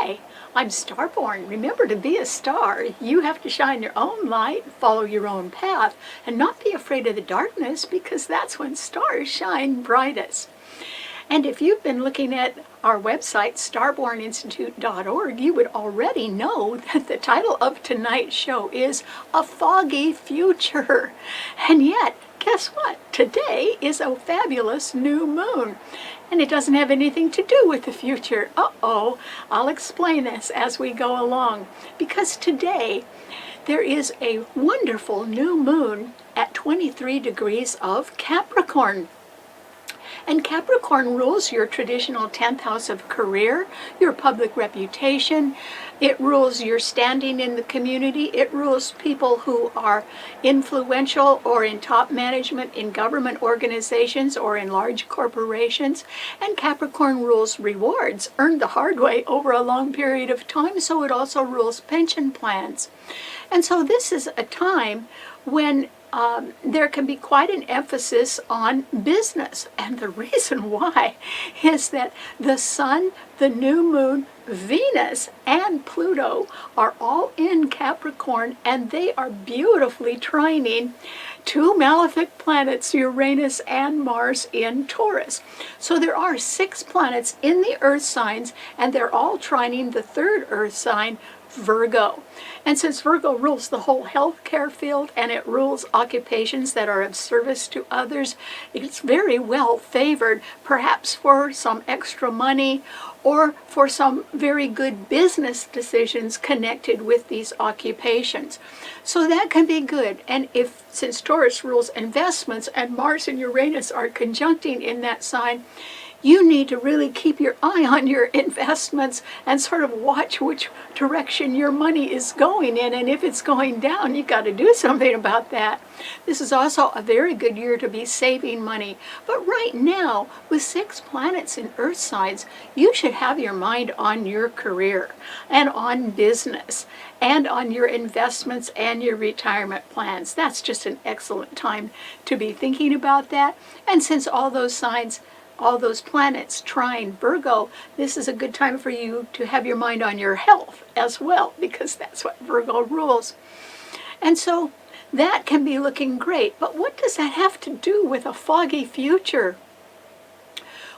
Hi, I'm Starborn. Remember, to be a star, you have to shine your own light, follow your own path, and not be afraid of the darkness, because that's when stars shine brightest. And if you've been looking at our website, starborninstitute.org, you would already know that the title of tonight's show is A Foggy Future. And yet, guess what? Today is a fabulous new moon. And it doesn't have anything to do with the future. Uh-oh, I'll explain this as we go along. Because today, there is a wonderful new moon at 23 degrees of Capricorn. And Capricorn rules your traditional 10th house of career, your public reputation. It rules your standing in the community. It rules people who are influential or in top management in government organizations or in large corporations. And Capricorn rules rewards earned the hard way over a long period of time, so it also rules pension plans. And so this is a time when there can be quite an emphasis on business. And the reason why is that the Sun, the new moon, Venus, and Pluto are all in Capricorn, and they are beautifully trining two malefic planets, Uranus and Mars, in Taurus. So there are 6 planets in the Earth signs, and they're all trining the third Earth sign, Virgo. And since Virgo rules the whole healthcare field and it rules occupations that are of service to others, it's very well favored, perhaps for some extra money or for some very good business decisions connected with these occupations. So that can be good. And since Taurus rules investments and Mars and Uranus are conjuncting in that sign, you need to really keep your eye on your investments and sort of watch which direction your money is going in. And if it's going down, you've got to do something about that. This is also a very good year to be saving money. But right now, with 6 planets in Earth signs, you should have your mind on your career and on business and on your investments and your retirement plans. That's just an excellent time to be thinking about that. And since all those planets trine Virgo, this is a good time for you to have your mind on your health as well, because that's what Virgo rules. And so that can be looking great. But what does that have to do with a foggy future?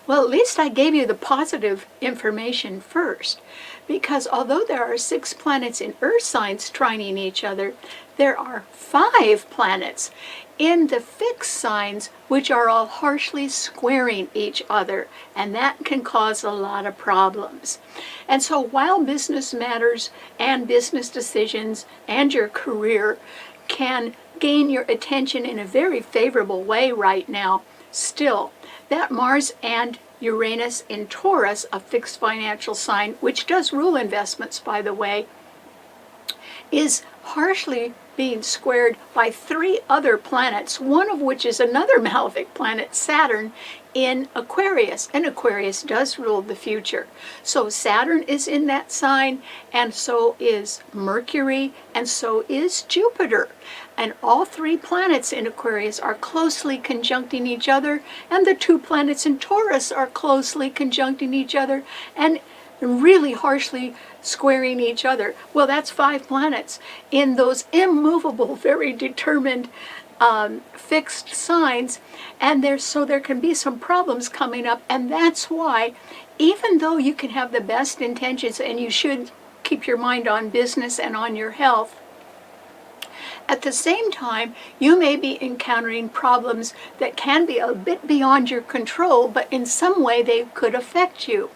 Well, at least I gave you the positive information first, because although there are 6 planets in Earth signs trining each other, there are 5 planets in the fixed signs which are all harshly squaring each other, and that can cause a lot of problems. And so while business matters and business decisions and your career can gain your attention in a very favorable way right now, still, that Mars and Uranus in Taurus, a fixed financial sign, which does rule investments, by the way, is harshly being squared by 3 other planets, one of which is another malefic planet, Saturn, in Aquarius. And Aquarius does rule the future. So Saturn is in that sign, and so is Mercury, and so is Jupiter. And all 3 planets in Aquarius are closely conjuncting each other, and the 2 planets in Taurus are closely conjuncting each other, and really harshly squaring each other. Well, that's 5 planets in those immovable, very determined fixed signs, and there can be some problems coming up. And that's why, even though you can have the best intentions and you should keep your mind on business and on your health, at the same time, you may be encountering problems that can be a bit beyond your control, but in some way they could affect you.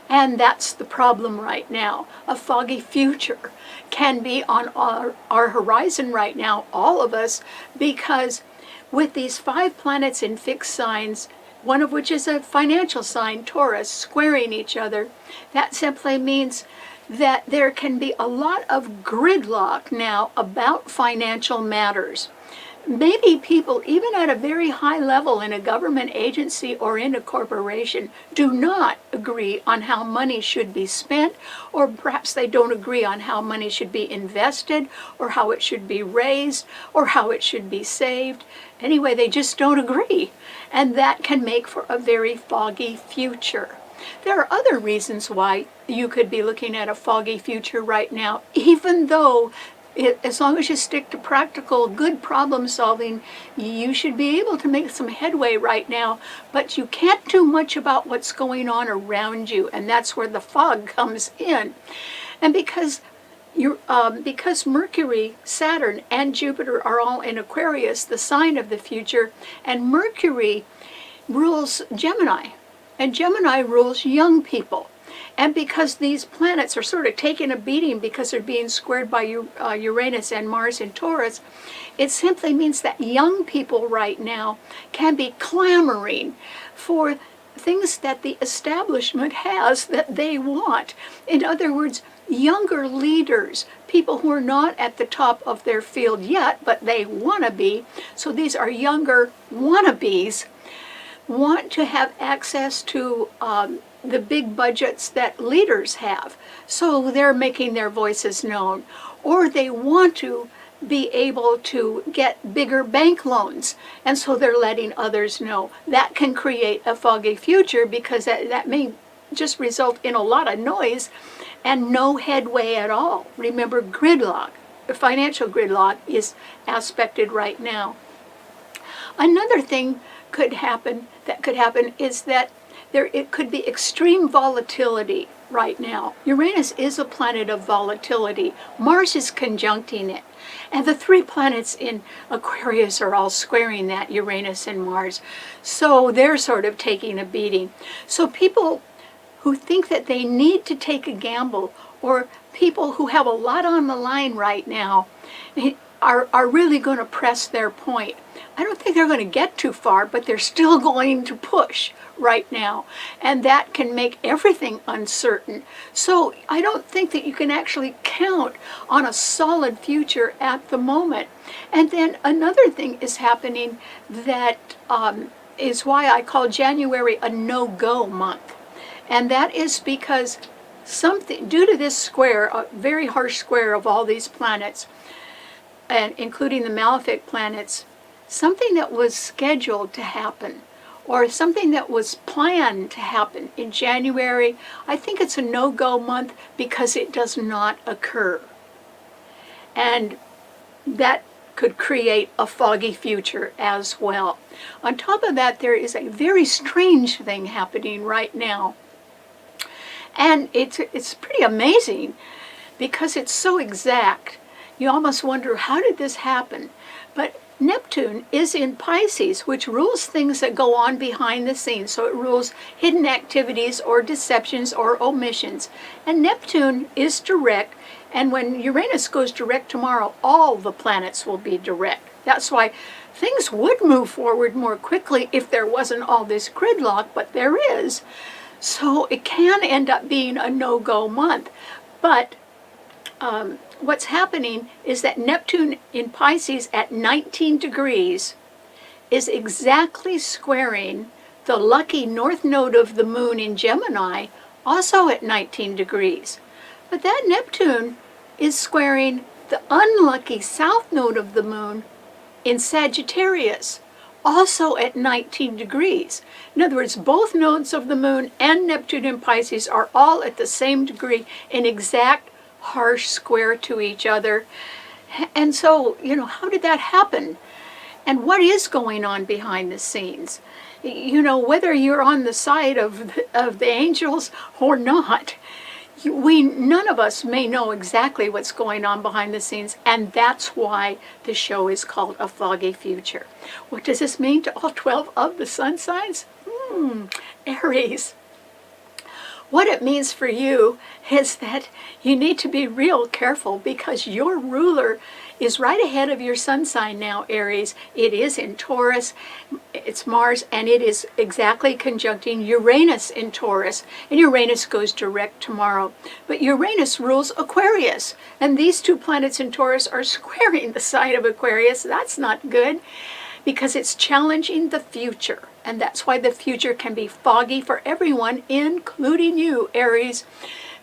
And that's the problem right now. A foggy future can be on our horizon right now, all of us, because with these 5 planets in fixed signs, one of which is a financial sign, Taurus, squaring each other, that simply means that there can be a lot of gridlock now about financial matters. Maybe people, even at a very high level in a government agency or in a corporation, do not agree on how money should be spent, or perhaps they don't agree on how money should be invested, or how it should be raised, or how it should be saved. Anyway, they just don't agree. And that can make for a very foggy future. There are other reasons why you could be looking at a foggy future right now, even though as long as you stick to practical, good problem solving, you should be able to make some headway right now, but you can't do much about what's going on around you, and that's where the fog comes in. And because Mercury, Saturn, and Jupiter are all in Aquarius, the sign of the future, and Mercury rules Gemini, and Gemini rules young people. And because these planets are sort of taking a beating because they're being squared by Uranus and Mars in Taurus, it simply means that young people right now can be clamoring for things that the establishment has that they want. In other words, younger leaders, people who are not at the top of their field yet, but they want to be. So these are younger wannabes, want to have access to the big budgets that leaders have. So they're making their voices known. Or they want to be able to get bigger bank loans, and so they're letting others know. That can create a foggy future because that may just result in a lot of noise and no headway at all. Remember, gridlock, financial gridlock, is aspected right now. Another thing that could happen is that it could be extreme volatility right now. Uranus is a planet of volatility. Mars is conjuncting it. And the three planets in Aquarius are all squaring that, Uranus and Mars. So they're sort of taking a beating. So people who think that they need to take a gamble, or people who have a lot on the line right now, are really going to press their point. I don't think they're going to get too far, but they're still going to push right now. And that can make everything uncertain. So I don't think that you can actually count on a solid future at the moment. And then another thing is happening that is why I call January a no-go month. And that is because something, due to this square, a very harsh square of all these planets, and including the malefic planets, something that was scheduled to happen, or something that was planned to happen in January, I think it's a no-go month because it does not occur. And that could create a foggy future as well. On top of that, there is a very strange thing happening right now. And it's pretty amazing because it's so exact. You almost wonder, how did this happen? But Neptune is in Pisces, which rules things that go on behind the scenes. So it rules hidden activities or deceptions or omissions. And Neptune is direct. And when Uranus goes direct tomorrow, all the planets will be direct. That's why things would move forward more quickly if there wasn't all this gridlock, but there is. So it can end up being a no-go month. But what's happening is that Neptune in Pisces at 19 degrees is exactly squaring the lucky north node of the moon in Gemini, also at 19 degrees. But that Neptune is squaring the unlucky south node of the moon in Sagittarius, also at 19 degrees. In other words, both nodes of the moon and Neptune in Pisces are all at the same degree in exact harsh square to each other. And so, how did that happen? And what is going on behind the scenes? Whether you're on the side of the angels or not, none of us may know exactly what's going on behind the scenes, and that's why the show is called A Foggy Future. What does this mean to all 12 of the sun signs? Aries. What it means for you is that you need to be real careful because your ruler is right ahead of your sun sign now, Aries. It is in Taurus, it's Mars, and it is exactly conjuncting Uranus in Taurus. And Uranus goes direct tomorrow. But Uranus rules Aquarius, and these two planets in Taurus are squaring the sign of Aquarius. That's not good because it's challenging the future. And that's why the future can be foggy for everyone, including you, Aries,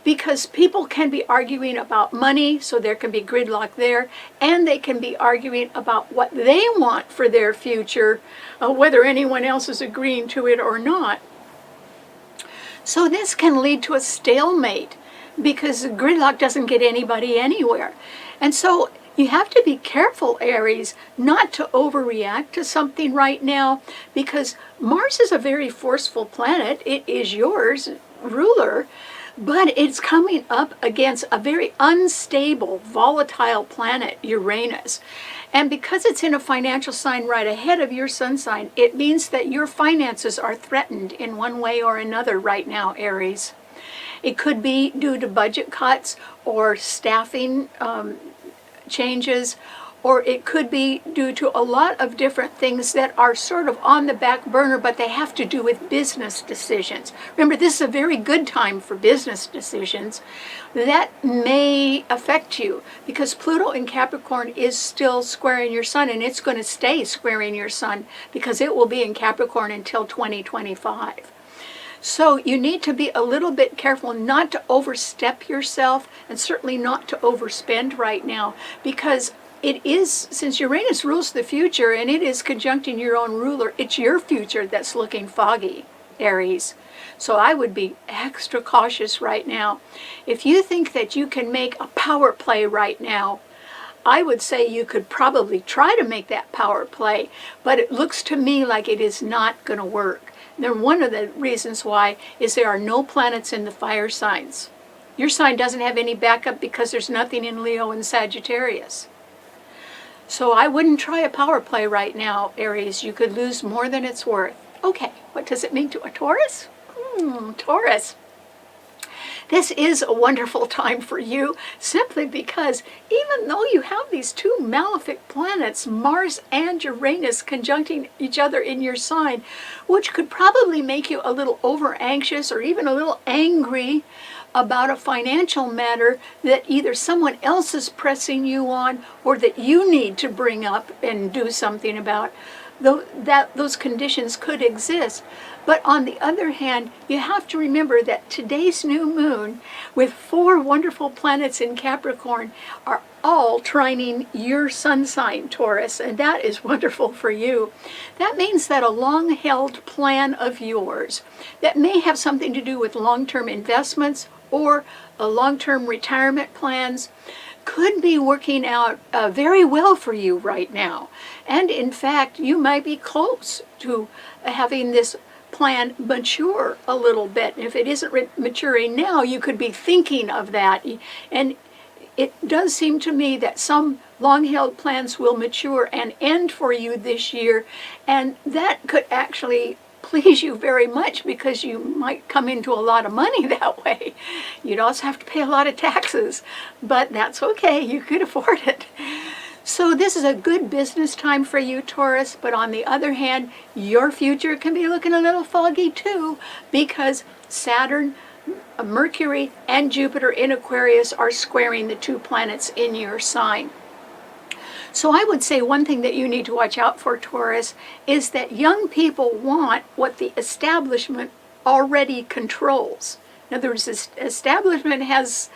because people can be arguing about money, so there can be gridlock there, and they can be arguing about what they want for their future, whether anyone else is agreeing to it or not. So this can lead to a stalemate because gridlock doesn't get anybody anywhere. And so you have to be careful, Aries, not to overreact to something right now, because Mars is a very forceful planet. It is yours ruler, but it's coming up against a very unstable, volatile planet, Uranus. And because it's in a financial sign right ahead of your sun sign, it means that your finances are threatened in one way or another right now, Aries. It could be due to budget cuts or staffing changes, or it could be due to a lot of different things that are sort of on the back burner, but they have to do with business decisions. Remember, this is a very good time for business decisions. That may affect you because Pluto in Capricorn is still squaring your sun, and it's going to stay squaring your sun because it will be in Capricorn until 2025. So you need to be a little bit careful not to overstep yourself, and certainly not to overspend right now, because it is, since Uranus rules the future and it is conjuncting your own ruler, it's your future that's looking foggy, Aries. So I would be extra cautious right now. If you think that you can make a power play right now, I would say you could probably try to make that power play, but it looks to me like it is not going to work. Then one of the reasons why is there are no planets in the fire signs. Your sign doesn't have any backup because there's nothing in Leo and Sagittarius. So I wouldn't try a power play right now, Aries. You could lose more than it's worth. Okay, what does it mean to a Taurus? Taurus. This is a wonderful time for you, simply because even though you have these two malefic planets, Mars and Uranus, conjuncting each other in your sign, which could probably make you a little over anxious or even a little angry about a financial matter that either someone else is pressing you on or that you need to bring up and do something about, though that those conditions could exist. But on the other hand, you have to remember that today's new moon, with 4 wonderful planets in Capricorn, are all trining your sun sign, Taurus, and that is wonderful for you. That means that a long-held plan of yours that may have something to do with long-term investments or long-term retirement plans could be working out very well for you right now. And in fact, you might be close to having this plan mature a little bit. If it isn't maturing now, you could be thinking of that. And it does seem to me that some long-held plans will mature and end for you this year, and that could actually please you very much because you might come into a lot of money that way. You'd also have to pay a lot of taxes, but that's okay, you could afford it. So this is a good business time for you, Taurus, but on the other hand, your future can be looking a little foggy too, because Saturn, Mercury, and Jupiter in Aquarius are squaring the 2 planets in your sign. So I would say one thing that you need to watch out for, Taurus, is that young people want what the establishment already controls. In other words, this establishment has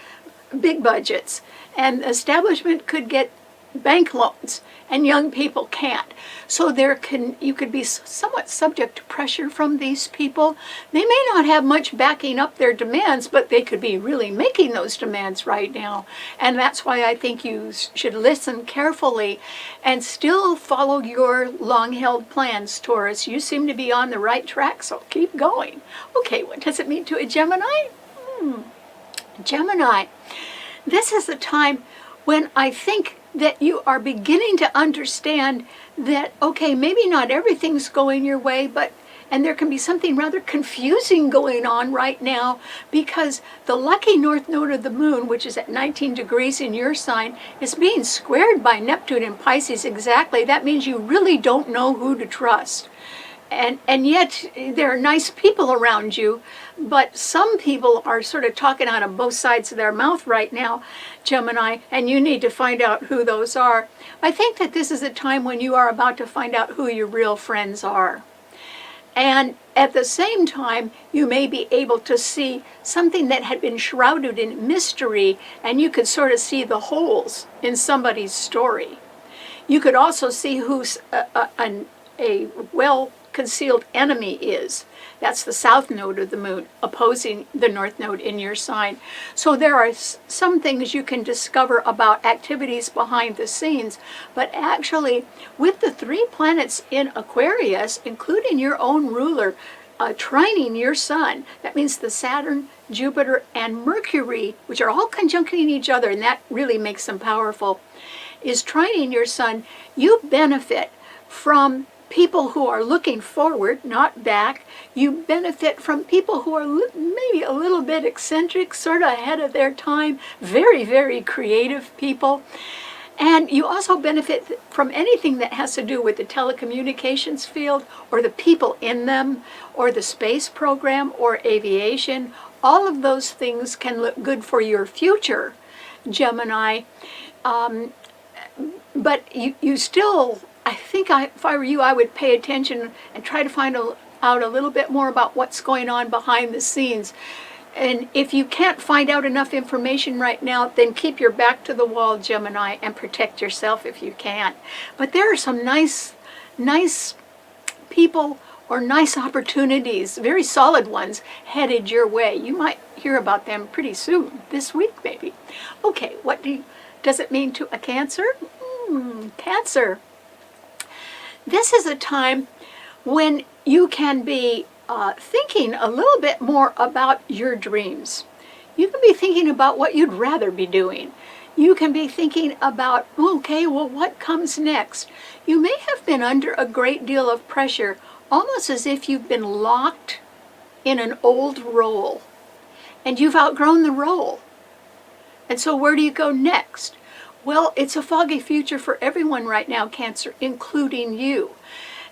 big budgets, and the establishment could get bank loans, and young people can't. So you could be somewhat subject to pressure from these people. They may not have much backing up their demands, but they could be really making those demands right now. And that's why I think you should listen carefully and still follow your long-held plans, Taurus. You seem to be on the right track, so keep going. Okay, what does it mean to a Gemini? Gemini. This is the time when I think that you are beginning to understand that, okay, maybe not everything's going your way, and there can be something rather confusing going on right now, because the lucky north node of the moon, which is at 19 degrees in your sign, is being squared by Neptune in Pisces exactly. That means you really don't know who to trust. And yet there are nice people around you, but some people are sort of talking out of both sides of their mouth right now, Gemini, and you need to find out who those are. I think that this is a time when you are about to find out who your real friends are. And at the same time, you may be able to see something that had been shrouded in mystery, and you could sort of see the holes in somebody's story. You could also see who's a well concealed enemy is. That's the south node of the moon, opposing the north node in your sign. So there are some things you can discover about activities behind the scenes, but actually with the 3 planets in Aquarius, including your own ruler, trining your sun, that means the Saturn, Jupiter, and Mercury, which are all conjuncting each other, and that really makes them powerful, is trining your sun. You benefit from people who are looking forward, not back. You benefit from people who are maybe a little bit eccentric, sort of ahead of their time, very, very creative people. And you also benefit from anything that has to do with the telecommunications field, or the people in them, or the space program, or aviation. All of those things can look good for your future, Gemini. But you still, I think if I were you, I would pay attention and try to find out a little bit more about what's going on behind the scenes. And if you can't find out enough information right now, then keep your back to the wall, Gemini, and protect yourself if you can. But there are some nice people or nice opportunities, very solid ones, headed your way. You might hear about them pretty soon, this week maybe. Okay, what does it mean to a Cancer? Cancer. This is a time when you can be thinking a little bit more about your dreams. You can be thinking about what you'd rather be doing. You can be thinking about, okay, well, what comes next? You may have been under a great deal of pressure, almost as if you've been locked in an old role, and you've outgrown the role. And so where do you go next? Well, it's a foggy future for everyone right now, Cancer, including you.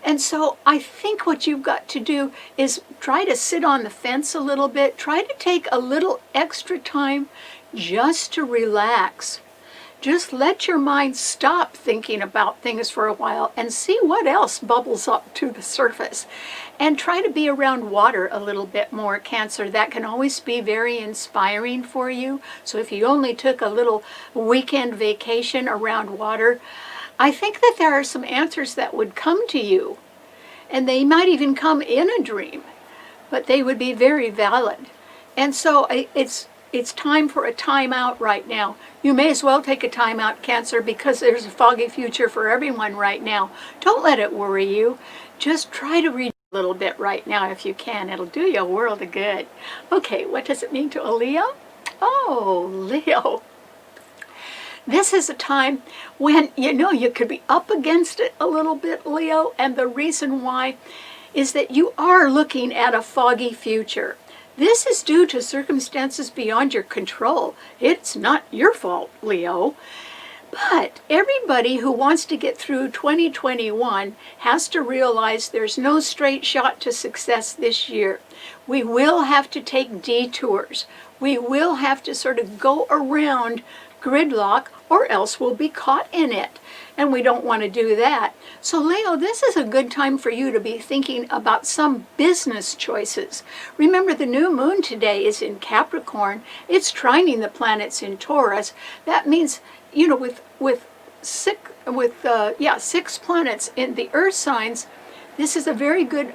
And so I think what you've got to do is try to sit on the fence a little bit. Try to take a little extra time just to relax. Just let your mind stop thinking about things for a while and see what else bubbles up to the surface. And try to be around water a little bit more, Cancer. That can always be very inspiring for you. So if you only took a little weekend vacation around water, I think that there are some answers that would come to you, and they might even come in a dream, but they would be very valid. And so it's time for a timeout right now. You may as well take a timeout, Cancer, because there's a foggy future for everyone right now. Don't let it worry you. Just try to read a little bit right now if you can. It'll do you a world of good. Okay, what does it mean to a Leo? Oh, Leo. This is a time when, you could be up against it a little bit, Leo, and the reason why is that you are looking at a foggy future. This is due to circumstances beyond your control. It's not your fault, Leo. But everybody who wants to get through 2021 has to realize there's no straight shot to success this year. We will have to take detours. We will have to sort of go around gridlock, or else we'll be caught in it. And we don't want to do that. So Leo, this is a good time for you to be thinking about some business choices. Remember, the new moon today is in Capricorn. It's trining the planets in Taurus. That means, with 6 planets in the earth signs, this is a very good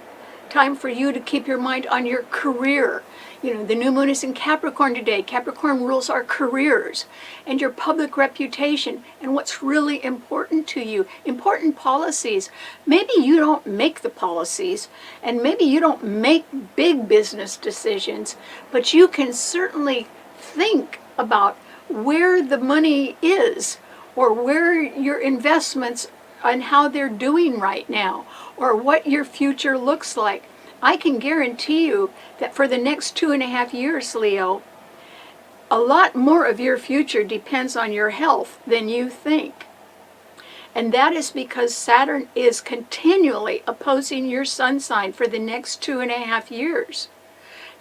time for you to keep your mind on your career. The new moon is in Capricorn today. Capricorn rules our careers and your public reputation and what's really important to you, important policies. Maybe you don't make the policies, and maybe you don't make big business decisions, but you can certainly think about where the money is, or where your investments and how they're doing right now, or what your future looks like. I can guarantee you that for the next 2.5 years, Leo, a lot more of your future depends on your health than you think. And that is because Saturn is continually opposing your sun sign for the next 2.5 years.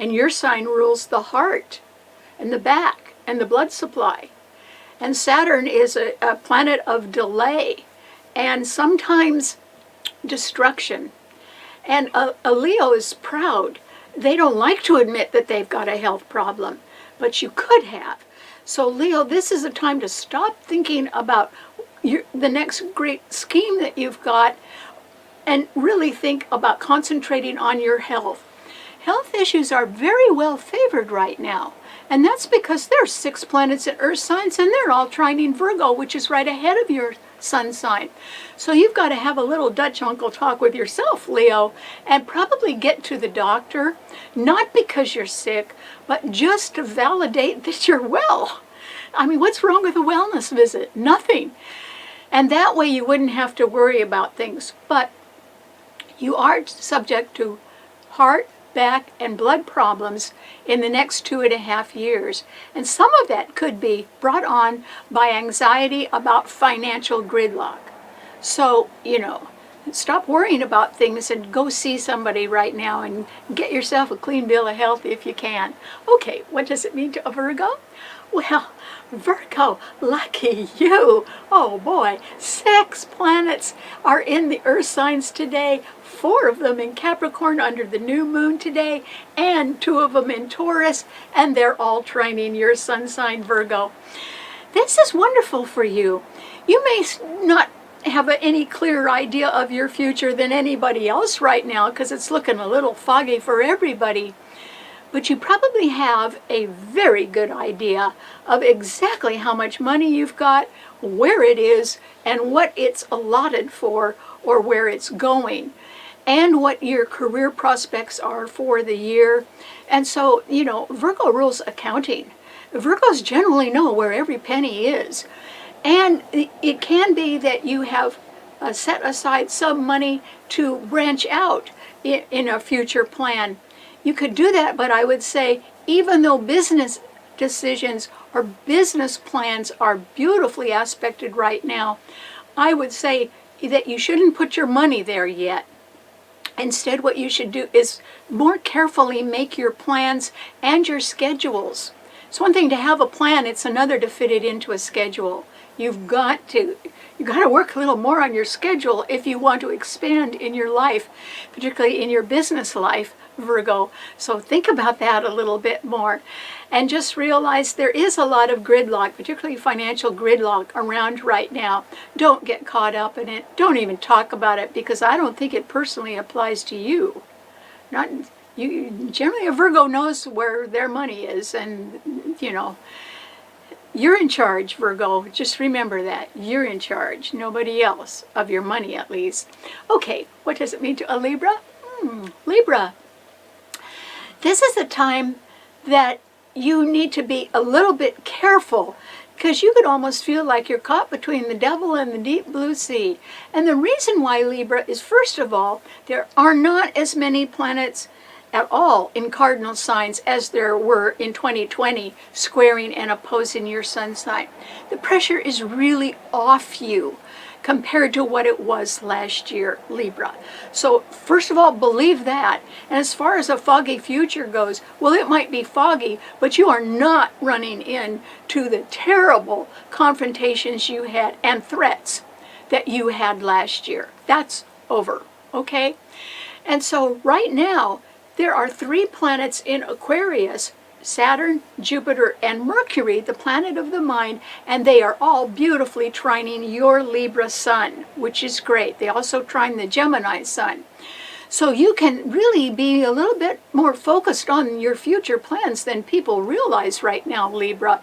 And your sign rules the heart and the back and the blood supply. And Saturn is a planet of delay and sometimes destruction. And a Leo is proud. They don't like to admit that they've got a health problem, but you could have. So Leo, this is a time to stop thinking about the next great scheme that you've got, and really think about concentrating on your health. Health issues are very well favored right now. And that's because there's 6 planets in Earth signs and they're all trining Virgo, which is right ahead of your sun sign. So you've got to have a little Dutch uncle talk with yourself, Leo, and probably get to the doctor, not because you're sick, but just to validate that you're well. I mean, what's wrong with a wellness visit? Nothing. And that way you wouldn't have to worry about things. But you are subject to heart, back, and blood problems in the next 2.5 years. And some of that could be brought on by anxiety about financial gridlock. So, stop worrying about things and go see somebody right now and get yourself a clean bill of health if you can. Okay, what does it mean to a Virgo? Well, Virgo, lucky you. Oh boy, 6 planets are in the Earth signs today. 4 of them in Capricorn under the new moon today, and 2 of them in Taurus, and they're all trining your sun sign, Virgo. This is wonderful for you. You may not have any clearer idea of your future than anybody else right now because it's looking a little foggy for everybody. But you probably have a very good idea of exactly how much money you've got, where it is, and what it's allotted for or where it's going, and what your career prospects are for the year. And so, Virgo rules accounting. Virgos generally know where every penny is. And it can be that you have set aside some money to branch out in a future plan. You could do that, but I would say, even though business decisions or business plans are beautifully aspected right now, I would say that you shouldn't put your money there yet. Instead, what you should do is more carefully make your plans and your schedules. It's one thing to have a plan, it's another to fit it into a schedule. You've got to work a little more on your schedule if you want to expand in your life, particularly in your business life, Virgo. So think about that a little bit more. And just realize there is a lot of gridlock, particularly financial gridlock around right now. Don't get caught up in it. Don't even talk about it, because I don't think it personally applies to you. Generally a Virgo knows where their money is, and you're in charge, Virgo. Just remember that. You're in charge. Nobody else, of your money at least. Okay, what does it mean to a Libra? Libra. This is a time that you need to be a little bit careful, because you could almost feel like you're caught between the devil and the deep blue sea. And the reason why, Libra, is first of all, there are not as many planets at all in cardinal signs as there were in 2020, squaring and opposing your sun sign. The pressure is really off you compared to what it was last year, Libra. So first of all, believe that. And as far as a foggy future goes, well, it might be foggy, but you are not running into the terrible confrontations you had and threats that you had last year. That's over, okay? And so right now, there are 3 planets in Aquarius: Saturn, Jupiter, and Mercury, the planet of the mind, and they are all beautifully trining your Libra sun, which is great. They also trine the Gemini sun. So you can really be a little bit more focused on your future plans than people realize right now, Libra.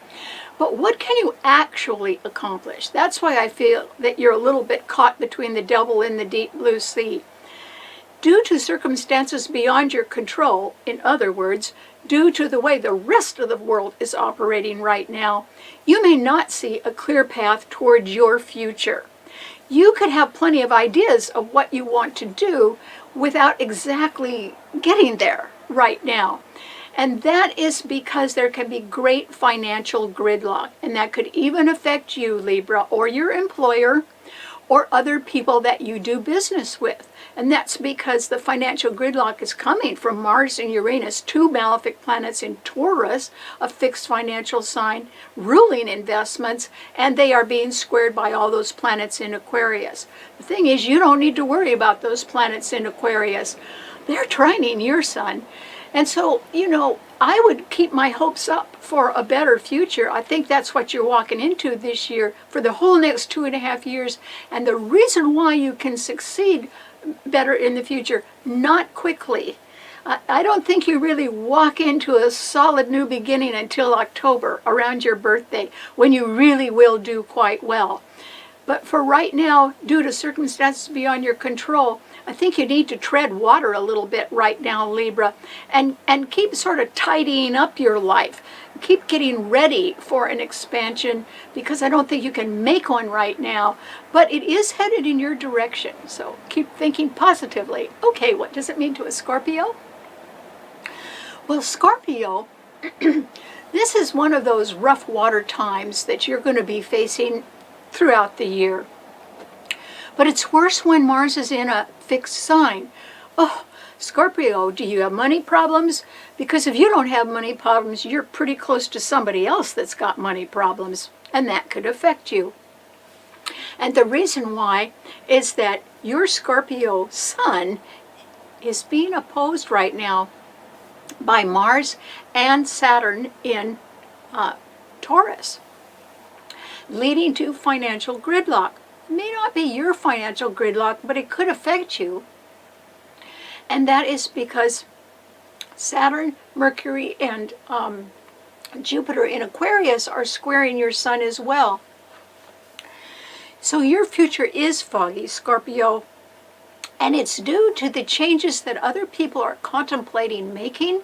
But what can you actually accomplish? That's why I feel that you're a little bit caught between the devil and the deep blue sea. Due to circumstances beyond your control, in other words, due to the way the rest of the world is operating right now, you may not see a clear path toward your future. You could have plenty of ideas of what you want to do without exactly getting there right now. And that is because there can be great financial gridlock, and that could even affect you, Libra, or your employer, or other people that you do business with. And that's because the financial gridlock is coming from Mars and Uranus, 2 malefic planets in Taurus, a fixed financial sign, ruling investments, and they are being squared by all those planets in Aquarius. The thing is, you don't need to worry about those planets in Aquarius. They're trining your sun. And so, I would keep my hopes up for a better future. I think that's what you're walking into this year for the whole next 2.5 years. And the reason why you can succeed better in the future. Not quickly. I don't think you really walk into a solid new beginning until October, around your birthday, when you really will do quite well. But for right now, due to circumstances beyond your control, I think you need to tread water a little bit right now, Libra, and keep sort of tidying up your life. Keep getting ready for an expansion, because I don't think you can make one right now, but it is headed in your direction. So keep thinking positively. Okay, what does it mean to a Scorpio? Well, Scorpio, this is one of those rough water times that you're going to be facing throughout the year. But it's worse when Mars is in a fixed sign. Oh, Scorpio, do you have money problems? Because if you don't have money problems, you're pretty close to somebody else that's got money problems, and that could affect you. And the reason why is that your Scorpio sun is being opposed right now by Mars and Saturn in Taurus, leading to financial gridlock. It may not be your financial gridlock, but it could affect you. And that is because Saturn, Mercury, and Jupiter in Aquarius are squaring your sun as well. So your future is foggy, Scorpio, and it's due to the changes that other people are contemplating making.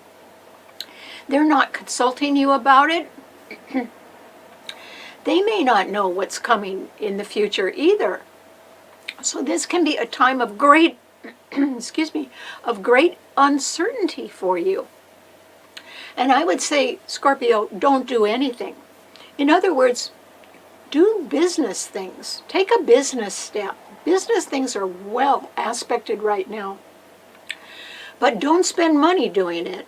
They're not consulting you about it. They may not know what's coming in the future either. So this can be a time of great, excuse me, of great uncertainty for you. And I would say, Scorpio, don't do anything. In other words, do business things. Take a business step. Business things are well aspected right now. But don't spend money doing it.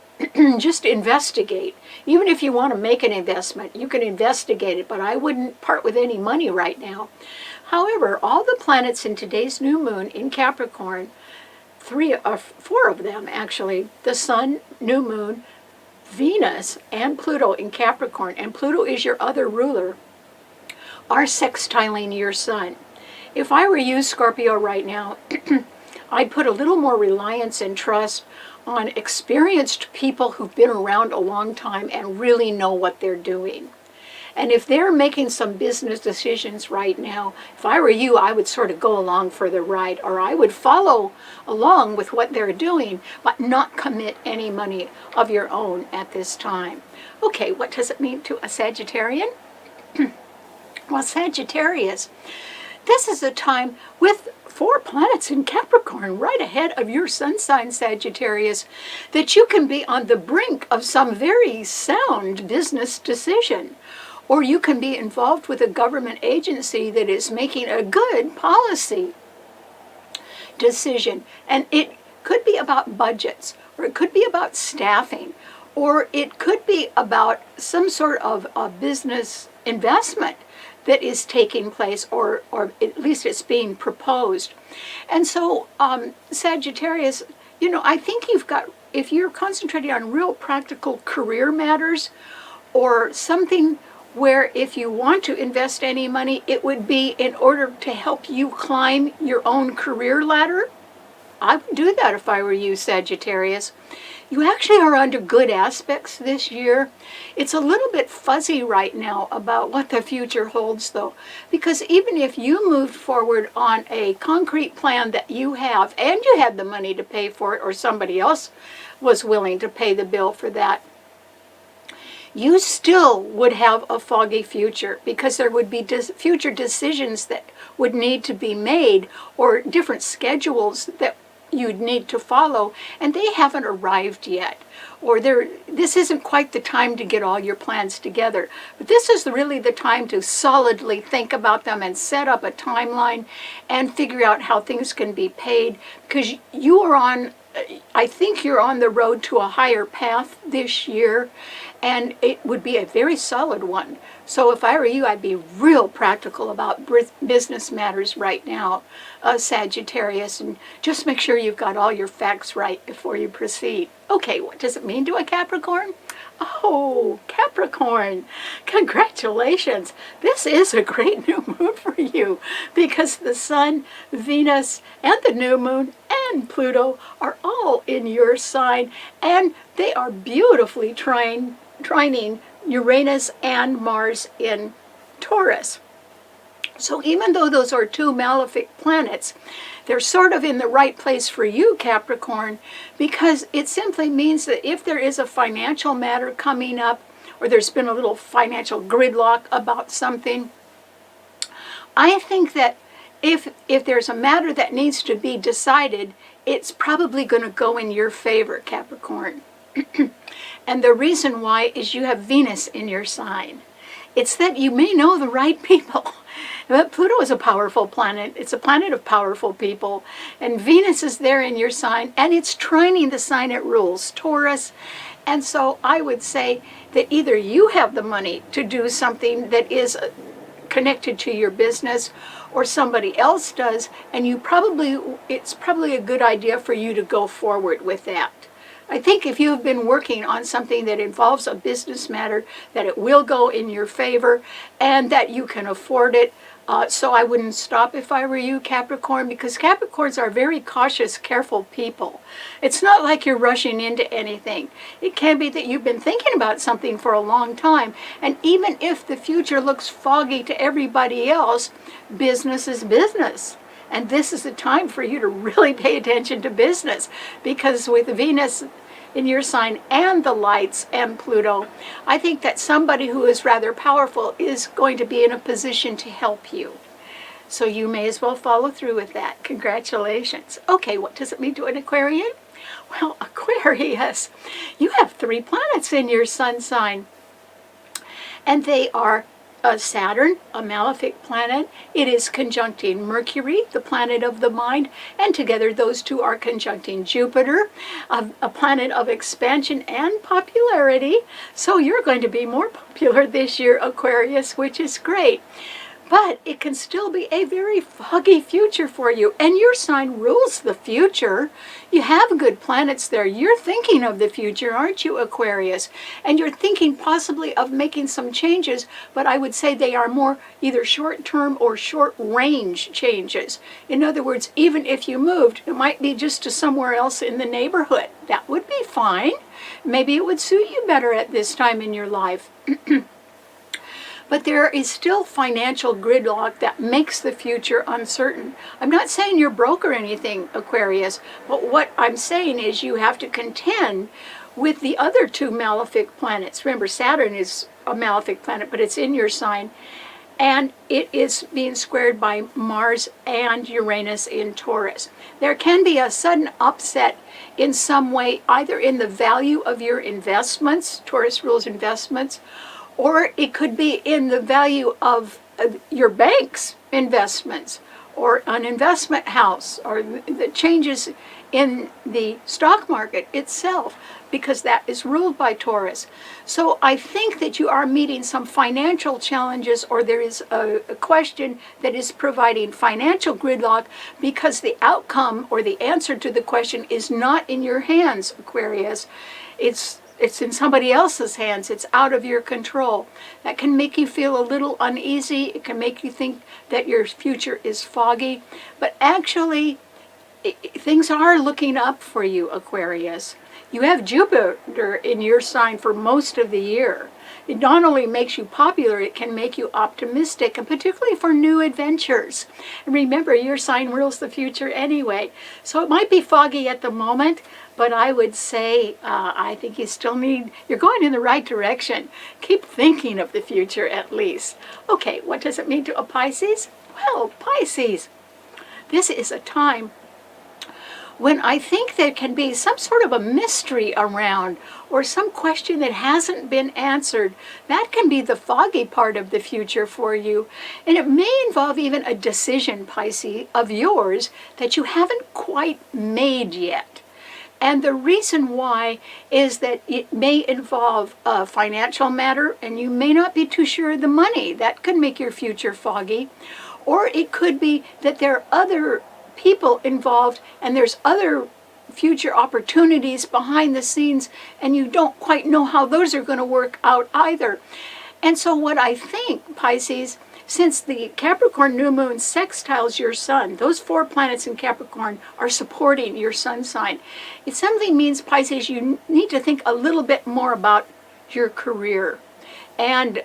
Just investigate. Even if you want to make an investment, you can investigate it, but I wouldn't part with any money right now. However, all the planets in today's new moon in Capricorn, 4 of them actually, the Sun, new moon, Venus, and Pluto in Capricorn, and Pluto is your other ruler, are sextiling your sun. If I were you, Scorpio, right now, I'd put a little more reliance and trust on experienced people who've been around a long time and really know what they're doing. And if they're making some business decisions right now, if I were you, I would sort of go along for the ride, or I would follow along with what they're doing, but not commit any money of your own at this time. Okay, what does it mean to a Sagittarian? Well, Sagittarius, this is a time with 4 planets in Capricorn right ahead of your sun sign, Sagittarius, that you can be on the brink of some very sound business decision. Or you can be involved with a government agency that is making a good policy decision. And it could be about budgets, or it could be about staffing, or it could be about some sort of a business investment that is taking place, or at least it's being proposed. And so, Sagittarius, I think you've got, if you're concentrating on real practical career matters, or something where if you want to invest any money, it would be in order to help you climb your own career ladder, I would do that if I were you, Sagittarius. You actually are under good aspects this year. It's a little bit fuzzy right now about what the future holds, though, because even if you moved forward on a concrete plan that you have, and you had the money to pay for it, or somebody else was willing to pay the bill for that, you still would have a foggy future, because there would be future decisions that would need to be made, or different schedules that you'd need to follow, and they haven't arrived yet. Or this isn't quite the time to get all your plans together. But this is really the time to solidly think about them and set up a timeline and figure out how things can be paid, because you are on, I think you're on the road to a higher path this year, and it would be a very solid one. So if I were you, I'd be real practical about business matters right now, Sagittarius, and just make sure you've got all your facts right before you proceed. Okay, what does it mean to a Capricorn? Oh, Capricorn, congratulations. This is a great new moon for you, because the Sun, Venus, and the new moon and Pluto are all in your sign, and they are beautifully trining Uranus and Mars in Taurus. So even though those are two malefic planets, they're sort of in the right place for you, Capricorn, because it simply means that if there is a financial matter coming up, or there's been a little financial gridlock about something, I think that if there's a matter that needs to be decided, it's probably going to go in your favor, Capricorn. And the reason why is you have Venus in your sign. It's that you may know the right people. But Pluto is a powerful planet. It's a planet of powerful people. And Venus is there in your sign, and it's trining the sign it rules, Taurus. And so I would say that either you have the money to do something that is connected to your business, or somebody else does, and it's probably a good idea for you to go forward with that. I think if you have been working on something that involves a business matter, that it will go in your favor and that you can afford it. So I wouldn't stop if I were you, Capricorn, because Capricorns are very cautious, careful people. It's not like you're rushing into anything. It can be that you've been thinking about something for a long time, and even if the future looks foggy to everybody else, business is business. And this is the time for you to really pay attention to business, because with Venus in your sign and the lights and Pluto, I think that somebody who is rather powerful is going to be in a position to help you. So you may as well follow through with that. Congratulations. Okay, what does it mean to an Aquarian? Well, Aquarius, you have 3 planets in your sun sign, and they are Saturn, a malefic planet. It is conjuncting Mercury, the planet of the mind, and together those two are conjuncting Jupiter, a planet of expansion and popularity. So you're going to be more popular this year, Aquarius, which is great. But it can still be a very foggy future for you. And your sign rules the future. You have good planets there. You're thinking of the future, aren't you, Aquarius? And you're thinking possibly of making some changes, but I would say they are more either short-term or short-range changes. In other words, even if you moved, it might be just to somewhere else in the neighborhood. That would be fine. Maybe it would suit you better at this time in your life. But there is still financial gridlock that makes the future uncertain. I'm not saying you're broke or anything, Aquarius, but what I'm saying is you have to contend with the other 2 malefic planets. Remember, Saturn is a malefic planet, but it's in your sign, and it is being squared by Mars and Uranus in Taurus. There can be a sudden upset in some way, either in the value of your investments, Taurus rules investments, or it could be in the value of your bank's investments, or an investment house, or the changes in the stock market itself, because that is ruled by Taurus. So I think that you are meeting some financial challenges, or there is a question that is providing financial gridlock, because the outcome or the answer to the question is not in your hands, Aquarius. It's in somebody else's hands. It's out of your control. That can make you feel a little uneasy. It can make you think that your future is foggy. But actually, things are looking up for you, Aquarius. You have Jupiter in your sign for most of the year. It not only makes you popular, it can make you optimistic, and particularly for new adventures. And remember, your sign rules the future anyway. So it might be foggy at the moment, but I would say I think you're going in the right direction. Keep thinking of the future at least. Okay, what does it mean to a Pisces? Well, Pisces, this is a time when I think there can be some sort of a mystery around, or some question that hasn't been answered. That can be the foggy part of the future for you. And it may involve even a decision, Pisces, of yours that you haven't quite made yet. And the reason why is that it may involve a financial matter, and you may not be too sure of the money. That could make your future foggy. Or it could be that there are other people involved, and there's other future opportunities behind the scenes, and you don't quite know how those are going to work out either. And so what I think, Pisces, since the Capricorn new moon sextiles your sun, those 4 planets in Capricorn are supporting your sun sign. It simply means, Pisces, you need to think a little bit more about your career and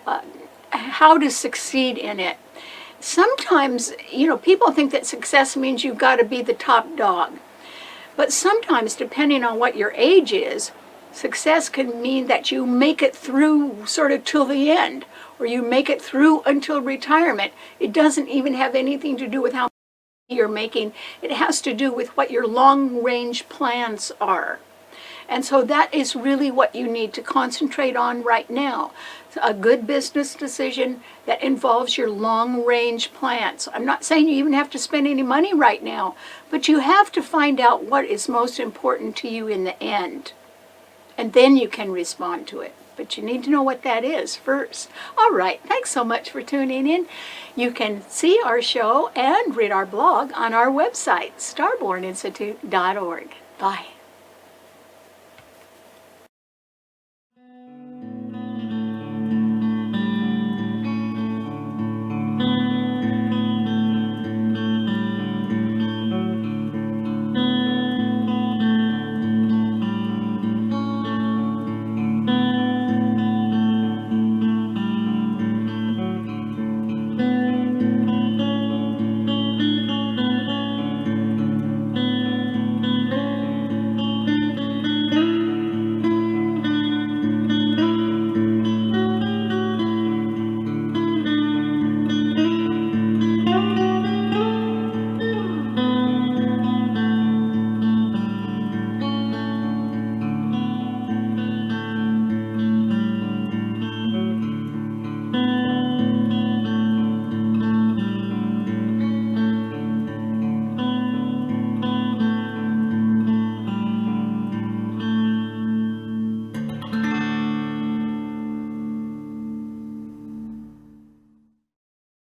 how to succeed in it. Sometimes, people think that success means you've got to be the top dog. But sometimes, depending on what your age is, success can mean that you make it through sort of till the end, or you make it through until retirement. It doesn't even have anything to do with how much you're making. It has to do with what your long-range plans are. And so that is really what you need to concentrate on right now. A good business decision that involves your long-range plans. I'm not saying you even have to spend any money right now, but you have to find out what is most important to you in the end. And then you can respond to it. But you need to know what that is first. All right, thanks so much for tuning in. You can see our show and read our blog on our website, starborninstitute.org. Bye.